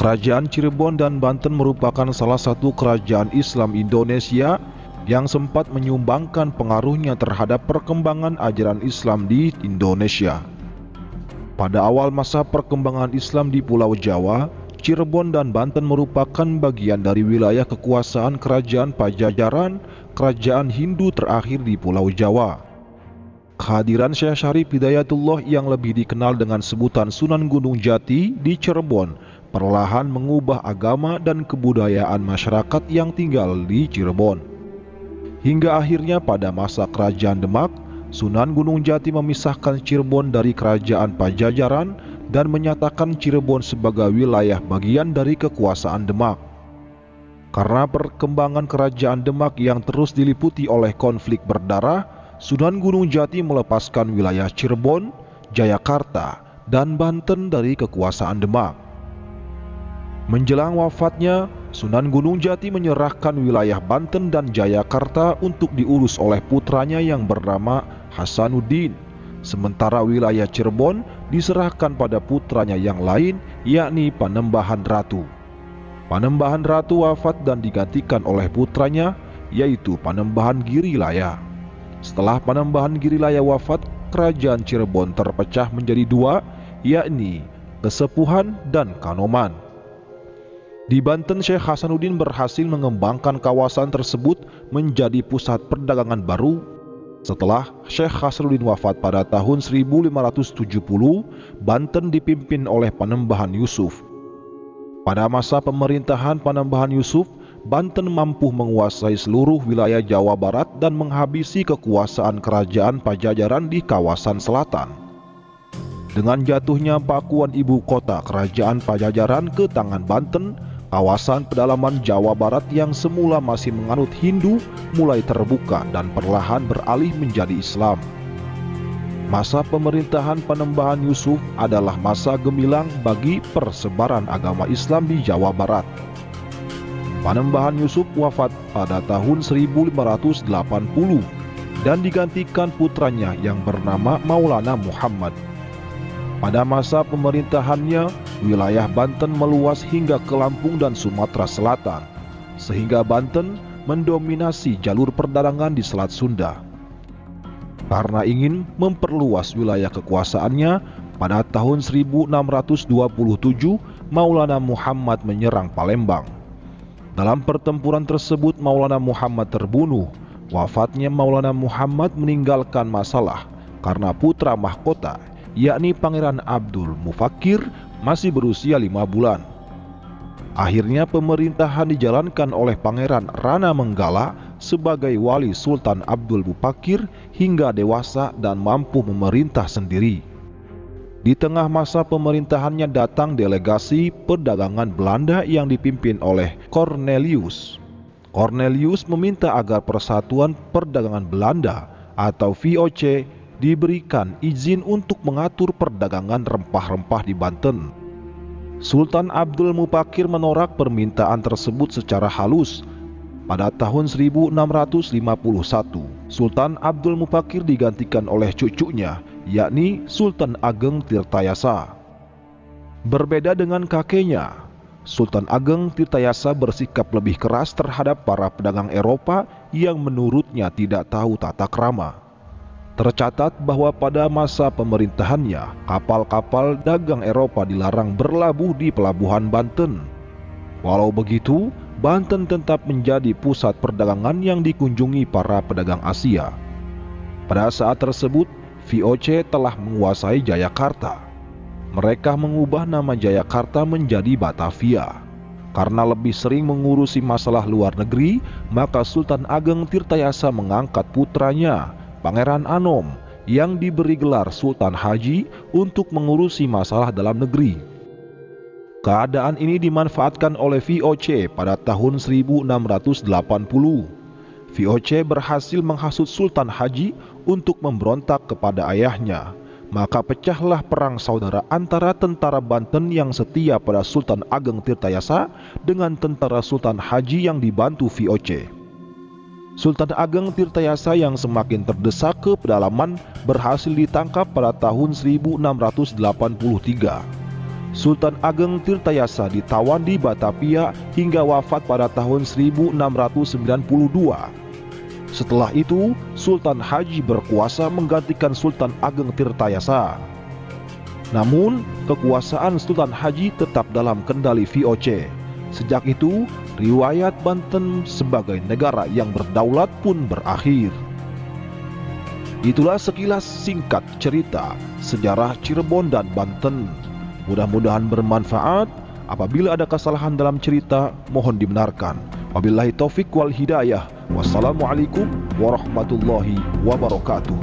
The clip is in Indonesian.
Kerajaan Cirebon dan Banten merupakan salah satu kerajaan Islam Indonesia yang sempat menyumbangkan pengaruhnya terhadap perkembangan ajaran Islam di Indonesia. Pada awal masa perkembangan Islam di Pulau Jawa, Cirebon dan Banten merupakan bagian dari wilayah kekuasaan Kerajaan Pajajaran, kerajaan Hindu terakhir di Pulau Jawa. Kehadiran Syekh Syarif Hidayatullah yang lebih dikenal dengan sebutan Sunan Gunung Jati di Cirebon perlahan mengubah agama dan kebudayaan masyarakat yang tinggal di Cirebon. Hingga akhirnya pada masa Kerajaan Demak, Sunan Gunung Jati memisahkan Cirebon dari Kerajaan Pajajaran dan menyatakan Cirebon sebagai wilayah bagian dari kekuasaan Demak. Karena perkembangan Kerajaan Demak yang terus diliputi oleh konflik berdarah, Sunan Gunung Jati melepaskan wilayah Cirebon, Jayakarta, dan Banten dari kekuasaan Demak. Menjelang wafatnya, Sunan Gunung Jati menyerahkan wilayah Banten dan Jayakarta untuk diurus oleh putranya yang bernama Hasanuddin, sementara wilayah Cirebon diserahkan pada putranya yang lain, yakni Panembahan Ratu. Panembahan Ratu wafat dan digantikan oleh putranya, yaitu Panembahan Girilaya. Setelah Panembahan Girilaya wafat, kerajaan Cirebon terpecah menjadi dua, yakni Kesepuhan dan Kanoman. Di Banten, Syekh Hasanuddin berhasil mengembangkan kawasan tersebut menjadi pusat perdagangan baru. Setelah Syekh Hasanuddin wafat pada tahun 1570, Banten dipimpin oleh Panembahan Yusuf. Pada masa pemerintahan Panembahan Yusuf, Banten mampu menguasai seluruh wilayah Jawa Barat dan menghabisi kekuasaan kerajaan Pajajaran di kawasan selatan. Dengan jatuhnya pakuan ibu kota kerajaan Pajajaran ke tangan Banten, kawasan pedalaman Jawa Barat yang semula masih menganut Hindu mulai terbuka dan perlahan beralih menjadi Islam. Masa pemerintahan Panembahan Yusuf adalah masa gemilang bagi persebaran agama Islam di Jawa Barat. Panembahan Yusuf wafat pada tahun 1580 dan digantikan putranya yang bernama Maulana Muhammad. Pada masa pemerintahannya, wilayah Banten meluas hingga ke Lampung dan Sumatera Selatan, sehingga Banten mendominasi jalur perdagangan di Selat Sunda. Karena ingin memperluas wilayah kekuasaannya, pada tahun 1627 Maulana Muhammad menyerang Palembang. Dalam pertempuran tersebut Maulana Muhammad terbunuh. Wafatnya Maulana Muhammad meninggalkan masalah karena putra mahkota, yakni Pangeran Abdul Mufakir, masih berusia 5 bulan. Akhirnya pemerintahan dijalankan oleh Pangeran Rana Menggala sebagai wali Sultan Abdul Mufakir hingga dewasa dan mampu memerintah sendiri. Di tengah masa pemerintahannya datang delegasi perdagangan Belanda yang dipimpin oleh Cornelius. Cornelius meminta agar Persatuan Perdagangan Belanda atau VOC diberikan izin untuk mengatur perdagangan rempah-rempah di Banten. Sultan Abdul Mufakir menolak permintaan tersebut secara halus. Pada tahun 1651, Sultan Abdul Mufakir digantikan oleh cucunya, yakni Sultan Ageng Tirtayasa. Berbeda dengan kakeknya, Sultan Ageng Tirtayasa bersikap lebih keras terhadap para pedagang Eropa yang menurutnya tidak tahu tata krama. Tercatat bahwa pada masa pemerintahannya, kapal-kapal dagang Eropa dilarang berlabuh di pelabuhan Banten. Walau begitu, Banten tetap menjadi pusat perdagangan yang dikunjungi para pedagang Asia. Pada saat tersebut, VOC telah menguasai Jayakarta. Mereka mengubah nama Jayakarta menjadi Batavia. Karena lebih sering mengurusi masalah luar negeri, maka Sultan Ageng Tirtayasa mengangkat putranya, Pangeran Anom, yang diberi gelar Sultan Haji untuk mengurusi masalah dalam negeri. Keadaan ini dimanfaatkan oleh VOC pada tahun 1680. VOC berhasil menghasut Sultan Haji untuk memberontak kepada ayahnya. Maka pecahlah perang saudara antara tentara Banten yang setia pada Sultan Ageng Tirtayasa dengan tentara Sultan Haji yang dibantu VOC. Sultan Ageng Tirtayasa yang semakin terdesak ke pedalaman berhasil ditangkap pada tahun 1683. Sultan Ageng Tirtayasa ditawan di Batavia hingga wafat pada tahun 1692. Setelah itu, Sultan Haji berkuasa menggantikan Sultan Ageng Tirtayasa. Namun, kekuasaan Sultan Haji tetap dalam kendali VOC. Sejak itu, riwayat Banten sebagai negara yang berdaulat pun berakhir. Itulah sekilas singkat cerita sejarah Cirebon dan Banten. Mudah-mudahan bermanfaat. Apabila ada kesalahan dalam cerita, mohon dibenarkan. Wabillahi taufik wal hidayah. Wassalamualaikum warahmatullahi wabarakatuh.